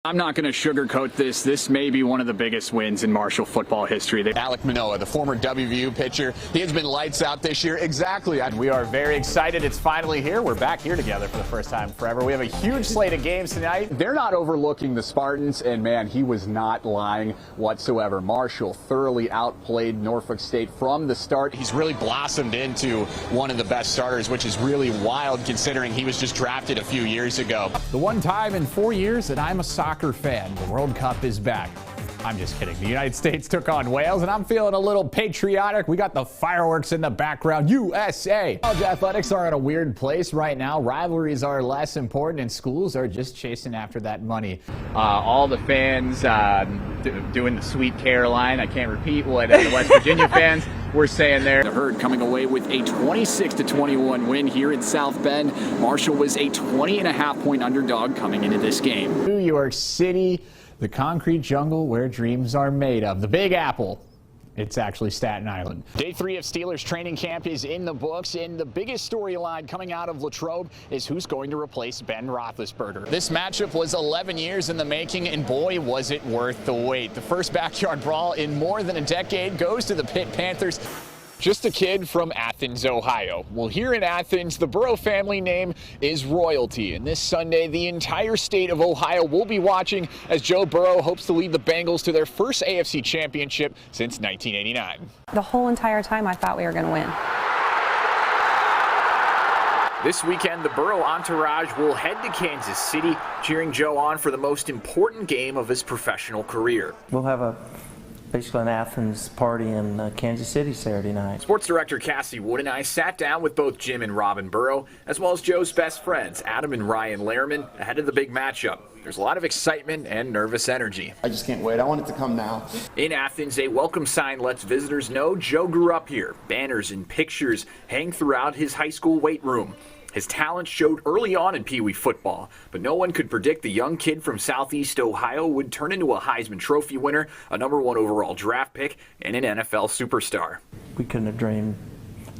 I'm not going to sugarcoat this. This may be one of the biggest wins in Marshall football history. Alec Manoa, the former WVU pitcher, he has been lights out this year. Exactly. We are very excited. It's finally here. We're back here together for the first time forever. We have a huge slate of games tonight. They're not overlooking the Spartans, and man, he was not lying whatsoever. Marshall thoroughly outplayed Norfolk State from the start. He's really blossomed into one of the best starters, which is really wild considering he was just drafted a few years ago. The one time in 4 years that I'm a soccer fan. The World Cup is back. I'm just kidding. The United States took on Wales, and I'm feeling a little patriotic. We got the fireworks in the background. USA! College athletics are in a weird place right now. Rivalries are less important, and schools are just chasing after that money. All the fans doing the Sweet Caroline. I can't repeat what the West Virginia fans were saying there. The Herd coming away with a 26-21 win here in South Bend. Marshall was a 20.5-point underdog coming into this game. New York City, the concrete jungle where dreams are made of. The Big Apple. It's actually Staten Island. Day 3 of Steelers training camp is in the books, and the biggest storyline coming out of Latrobe is who's going to replace Ben Roethlisberger. This matchup was 11 years in the making, and boy, was it worth the wait. The first backyard brawl in more than a decade goes to the Pitt Panthers. Just a kid from Athens, Ohio. Well, here in Athens, the Burrow family name is royalty. And this Sunday, the entire state of Ohio will be watching as Joe Burrow hopes to lead the Bengals to their first AFC championship since 1989. The whole entire time I thought we were going to win. This weekend, the Burrow entourage will head to Kansas City, cheering Joe on for the most important game of his professional career. We'll have basically an Athens party in Kansas City Saturday night. Sports director Cassie Wood and I sat down with both Jim and Robin Burrow, as well as Joe's best friends, Adam and Ryan Lehrman, ahead of the big matchup. There's a lot of excitement and nervous energy. I just can't wait. I want it to come now. In Athens, a welcome sign lets visitors know Joe grew up here. Banners and pictures hang throughout his high school weight room. His talent showed early on in Pee Wee football, but no one could predict the young kid from Southeast Ohio would turn into a Heisman Trophy winner, a #1 overall draft pick, and an NFL superstar. We couldn't have dreamed.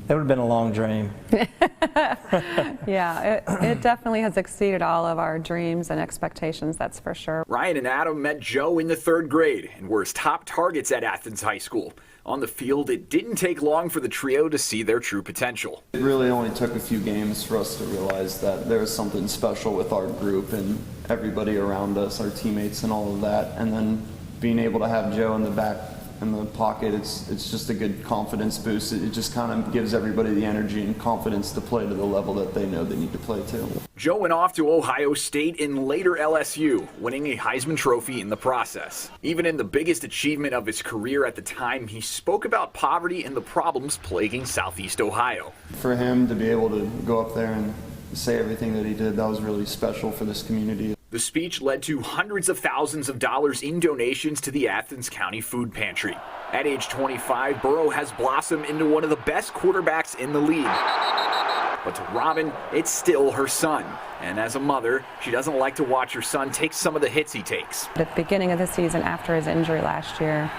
That would have been a long dream. Yeah, it definitely has exceeded all of our dreams and expectations, that's for sure. Ryan and Adam met Joe in the 3rd grade and were his top targets at Athens High School. On the field, it didn't take long for the trio to see their true potential. It really only took a few games for us to realize that there was something special with our group and everybody around us, our teammates and all of that. And then being able to have Joe in the back in the pocket, it's just a good confidence boost. It just kind of gives everybody the energy and confidence to play to the level that they know they need to play to. Joe went off to Ohio State and later LSU, winning a Heisman Trophy in the process. Even in the biggest achievement of his career at the time, he spoke about poverty and the problems plaguing Southeast Ohio. For him to be able to go up there and say everything that he did, that was really special for this community. The speech led to hundreds of thousands of dollars in donations to the Athens County Food Pantry. At age 25, Burrow has blossomed into one of the best quarterbacks in the league. But to Robin, it's still her son. And as a mother, she doesn't like to watch her son take some of the hits he takes. At the beginning of the season, after his injury last year,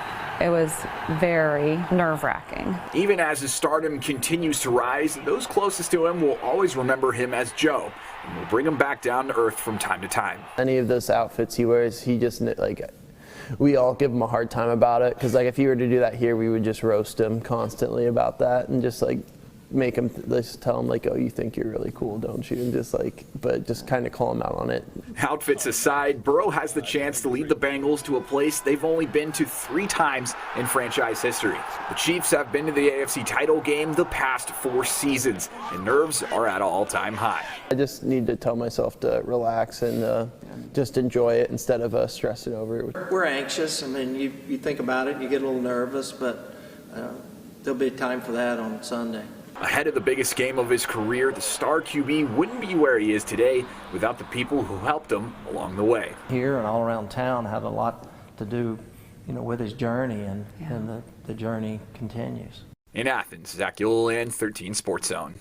it was very nerve-wracking. Even as his stardom continues to rise, those closest to him will always remember him as Joe, and will bring him back down to earth from time to time. Any of those outfits he wears, he just, like, we all give him a hard time about it, because, like, if he were to do that here, we would just roast him constantly about that, and just, like, make him, just tell him, like, oh, you think you're really cool, don't you? And just, like, but just kind of call him out on it. Outfits aside, Burrow has the chance to lead the Bengals to a place they've only been to 3 times in franchise history. The Chiefs have been to the AFC title game the past 4 seasons, and nerves are at an all-time high. I just need to tell myself to relax and just enjoy it instead of stressing over it. We're anxious. I mean, you think about it, you get a little nervous, but there'll be time for that on Sunday. Ahead of the biggest game of his career, the star QB wouldn't be where he is today without the people who helped him along the way. Here and all around town had a lot to do, with his journey, and the journey continues. In Athens, Zach Gilleland, 13 Sports Zone.